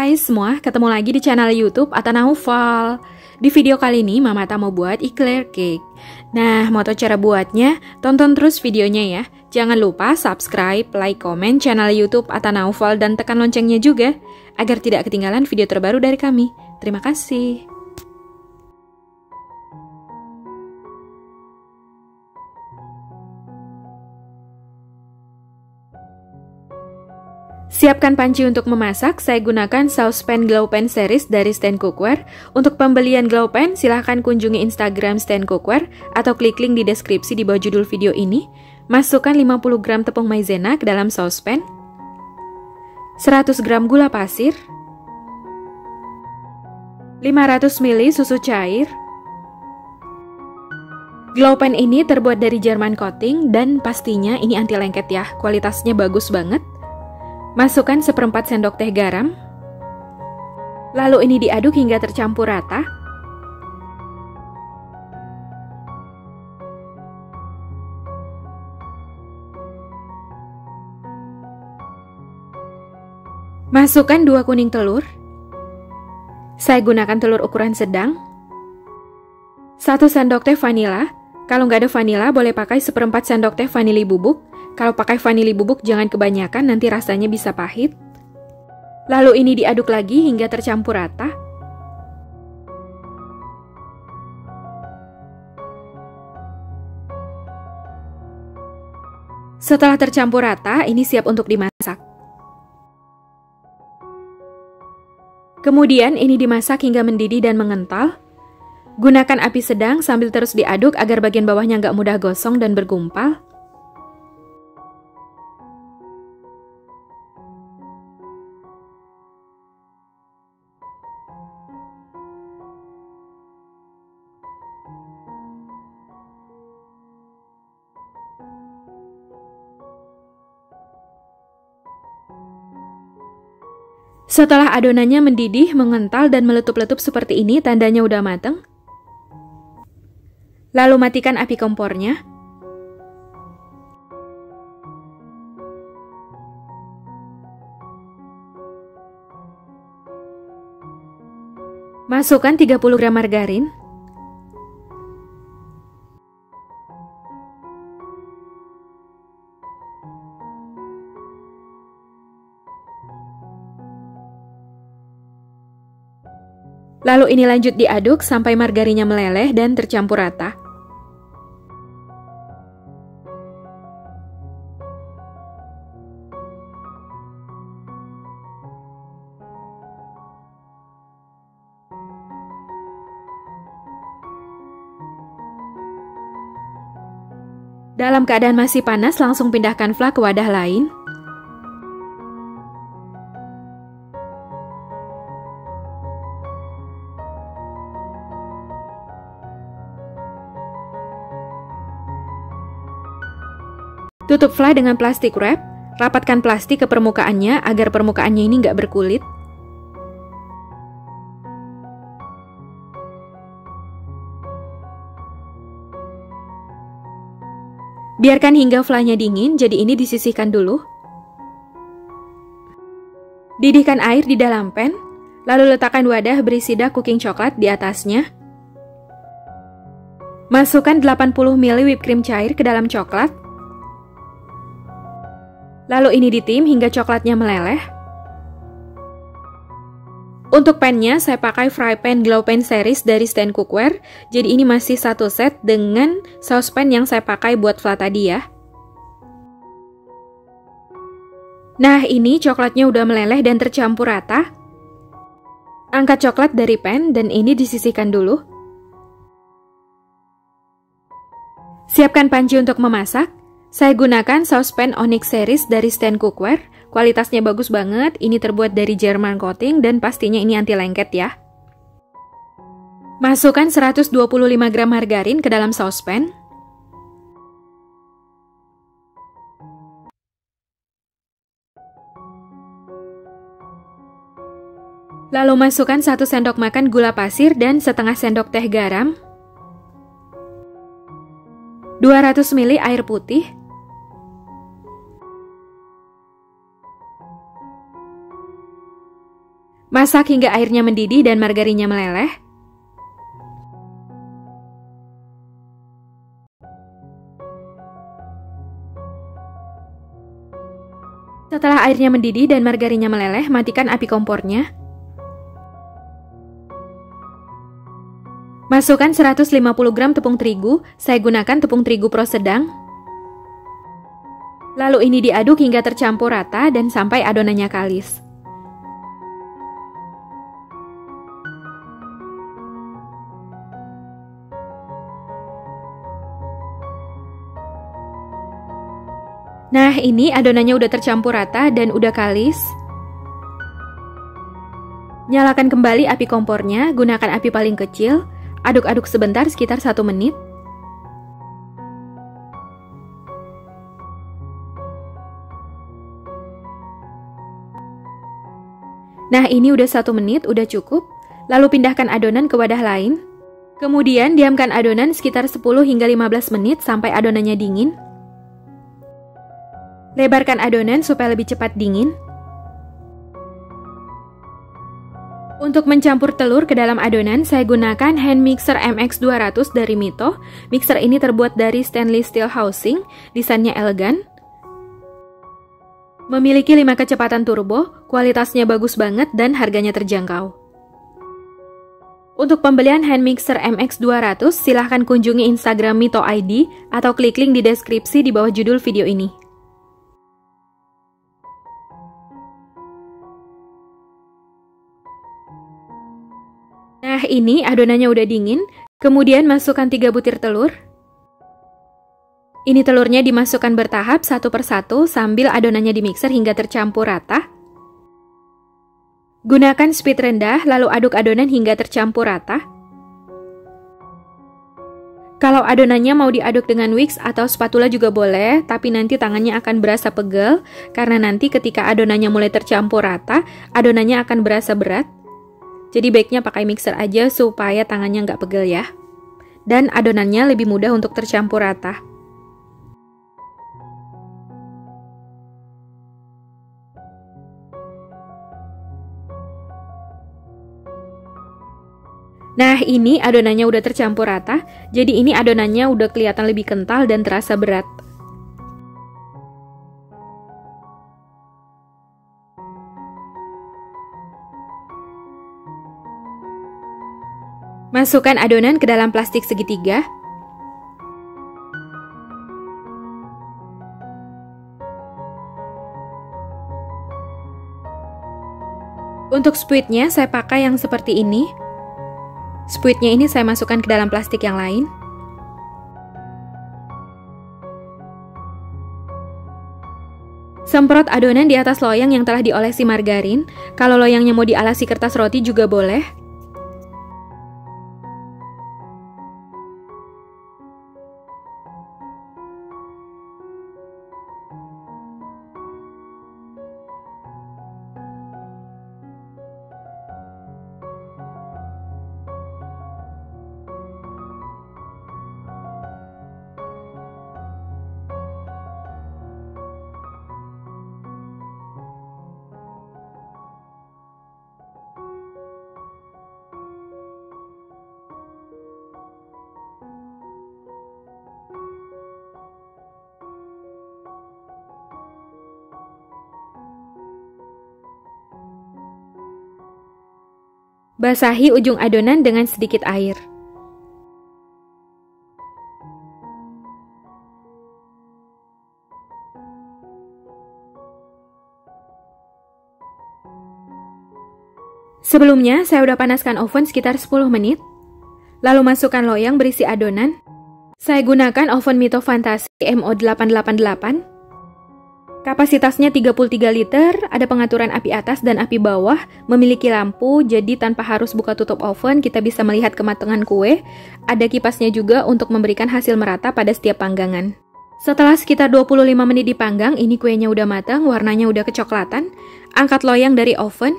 Hai semua, ketemu lagi di channel YouTube Ata Naufal. Di video kali ini Mama Ata mau buat eclair cake. Nah, mau tahu cara buatnya? Tonton terus videonya ya. Jangan lupa subscribe, like, komen channel YouTube Ata Naufal dan tekan loncengnya juga agar tidak ketinggalan video terbaru dari kami. Terima kasih. Siapkan panci untuk memasak. Saya gunakan saucepan Glow Pan series dari Stand Cookware. Untuk pembelian Glow Pan, silahkan kunjungi Instagram Stand Cookware atau klik link di deskripsi di bawah judul video ini. Masukkan 50 gram tepung maizena ke dalam saucepan, 100 gram gula pasir, 500 ml susu cair. Glow Pan ini terbuat dari German coating dan pastinya ini anti lengket ya, kualitasnya bagus banget. Masukkan seperempat sendok teh garam. Lalu ini diaduk hingga tercampur rata. Masukkan 2 kuning telur. Saya gunakan telur ukuran sedang. 1 sendok teh vanila. Kalau nggak ada vanila, boleh pakai seperempat sendok teh vanili bubuk. Kalau pakai vanili bubuk jangan kebanyakan, nanti rasanya bisa pahit. Lalu ini diaduk lagi hingga tercampur rata. Setelah tercampur rata, ini siap untuk dimasak. Kemudian ini dimasak hingga mendidih dan mengental. Gunakan api sedang sambil terus diaduk agar bagian bawahnya nggak mudah gosong dan bergumpal. Setelah adonannya mendidih, mengental, dan meletup-letup seperti ini, tandanya udah mateng. Lalu matikan api kompornya. Masukkan 30 gram margarin. Lalu ini lanjut diaduk sampai margarinnya meleleh dan tercampur rata. Dalam keadaan masih panas, langsung pindahkan flak ke wadah lain. Tutup fly dengan plastik wrap, rapatkan plastik ke permukaannya agar permukaannya ini nggak berkulit. Biarkan hingga fly-nya dingin, jadi ini disisihkan dulu. Didihkan air di dalam pan, lalu letakkan wadah berisi dark cooking coklat di atasnya. Masukkan 80 ml whipped cream cair ke dalam coklat. Lalu ini ditim hingga coklatnya meleleh. Untuk pannya saya pakai fry pan Glow Pan series dari Stand Cookware. Jadi ini masih satu set dengan saucepan yang saya pakai buat flat tadi ya. Nah ini coklatnya udah meleleh dan tercampur rata. Angkat coklat dari pan dan ini disisihkan dulu. Siapkan panci untuk memasak. Saya gunakan saucepan Onyx series dari Stand Cookware. Kualitasnya bagus banget, ini terbuat dari German coating dan pastinya ini anti lengket ya. Masukkan 125 gram margarin ke dalam saucepan. Lalu masukkan 1 sendok makan gula pasir dan setengah sendok teh garam. 200 ml air putih, Masak hingga airnya mendidih dan margarinnya meleleh. Setelah airnya mendidih dan margarinnya meleleh, matikan api kompornya. Masukkan 150 gram tepung terigu, saya gunakan tepung terigu pro sedang. Lalu ini diaduk hingga tercampur rata dan sampai adonannya kalis. Nah, ini adonannya udah tercampur rata dan udah kalis. Nyalakan kembali api kompornya, gunakan api paling kecil. Aduk-aduk sebentar sekitar 1 menit. Nah, ini udah 1 menit, udah cukup. Lalu pindahkan adonan ke wadah lain. Kemudian diamkan adonan sekitar 10 hingga 15 menit sampai adonannya dingin. Lebarkan adonan supaya lebih cepat dingin. Untuk mencampur telur ke dalam adonan, saya gunakan hand mixer MX200 dari Mito. Mixer ini terbuat dari stainless steel housing, desainnya elegan. Memiliki 5 kecepatan turbo, kualitasnya bagus banget dan harganya terjangkau. Untuk pembelian hand mixer MX200, silahkan kunjungi Instagram Mito ID atau klik link di deskripsi di bawah judul video ini. Nah, ini adonannya udah dingin. Kemudian masukkan 3 butir telur. Ini telurnya dimasukkan bertahap satu persatu sambil adonannya dimixer hingga tercampur rata. Gunakan speed rendah, lalu aduk adonan hingga tercampur rata. Kalau adonannya mau diaduk dengan whisk atau spatula juga boleh, tapi nanti tangannya akan berasa pegel, karena nanti ketika adonannya mulai tercampur rata, adonannya akan berasa berat. Jadi baiknya pakai mixer aja supaya tangannya nggak pegel ya. Dan adonannya lebih mudah untuk tercampur rata. Nah, ini adonannya udah tercampur rata. Jadi ini adonannya udah kelihatan lebih kental dan terasa berat. Masukkan adonan ke dalam plastik segitiga. Untuk spuitnya saya pakai yang seperti ini. Spuitnya ini saya masukkan ke dalam plastik yang lain. Semprot adonan di atas loyang yang telah diolesi margarin. Kalau loyangnya mau dialasi kertas roti juga boleh. Basahi ujung adonan dengan sedikit air. Sebelumnya, saya udah panaskan oven sekitar 10 menit. Lalu masukkan loyang berisi adonan. Saya gunakan oven Mito Fantasi MO888. Kapasitasnya 33 liter, ada pengaturan api atas dan api bawah, memiliki lampu, jadi tanpa harus buka tutup oven, kita bisa melihat kematangan kue. Ada kipasnya juga untuk memberikan hasil merata pada setiap panggangan. Setelah sekitar 25 menit dipanggang, ini kuenya udah matang, warnanya udah kecoklatan. Angkat loyang dari oven.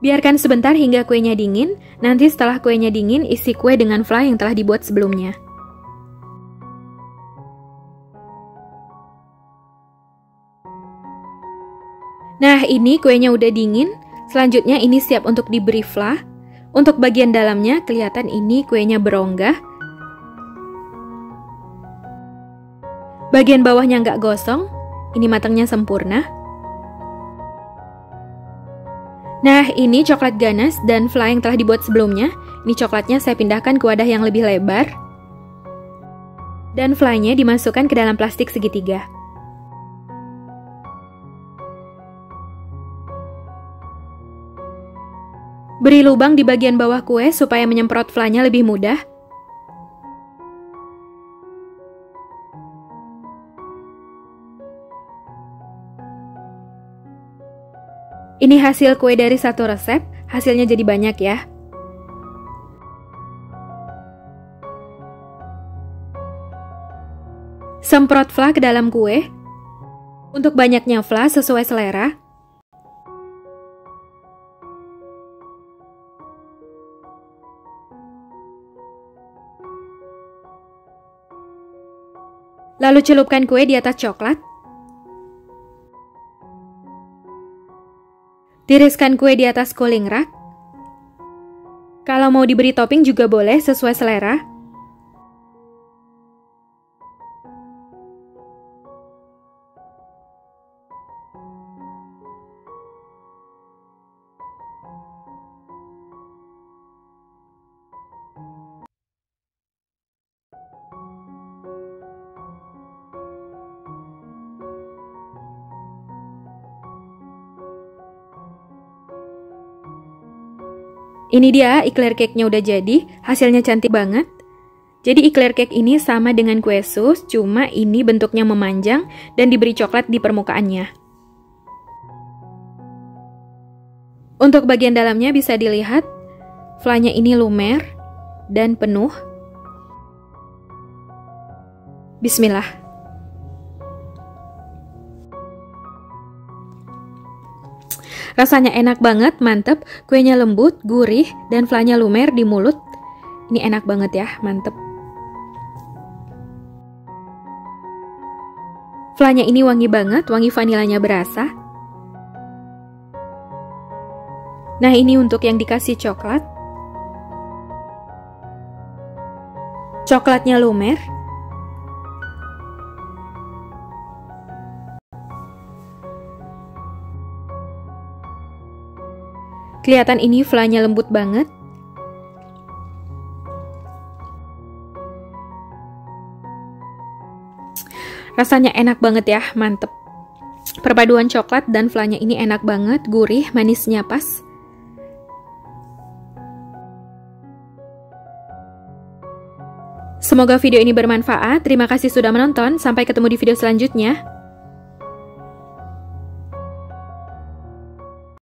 Biarkan sebentar hingga kuenya dingin. Nanti setelah kuenya dingin, isi kue dengan flan yang telah dibuat sebelumnya. Nah, ini kuenya udah dingin. Selanjutnya ini siap untuk diberi fla. Untuk bagian dalamnya kelihatan ini kuenya berongga. Bagian bawahnya nggak gosong. Ini matangnya sempurna. Nah, ini coklat ganas dan fla yang telah dibuat sebelumnya. Ini coklatnya saya pindahkan ke wadah yang lebih lebar. Dan flanya dimasukkan ke dalam plastik segitiga. Beri lubang di bagian bawah kue supaya menyemprot flanya lebih mudah. Ini hasil kue dari satu resep, hasilnya jadi banyak ya. Semprot fla ke dalam kue. Untuk banyaknya fla sesuai selera. Lalu celupkan kue di atas coklat. Tiriskan kue di atas cooling rack. Kalau mau diberi topping juga boleh sesuai selera. Ini dia eclair cake-nya udah jadi, hasilnya cantik banget. Jadi eclair cake ini sama dengan kue sus, cuma ini bentuknya memanjang dan diberi coklat di permukaannya. Untuk bagian dalamnya bisa dilihat, flanya ini lumer dan penuh. Bismillah. Rasanya enak banget, mantep. Kuenya lembut, gurih, dan flanya lumer di mulut. Ini enak banget ya, mantep. Flanya ini wangi banget, wangi vanilanya berasa. Nah, ini untuk yang dikasih coklat. Coklatnya lumer. Kelihatan ini flanya lembut banget. Rasanya enak banget ya, mantep. Perpaduan coklat dan flanya ini enak banget, gurih, manisnya pas. Semoga video ini bermanfaat. Terima kasih sudah menonton. Sampai ketemu di video selanjutnya.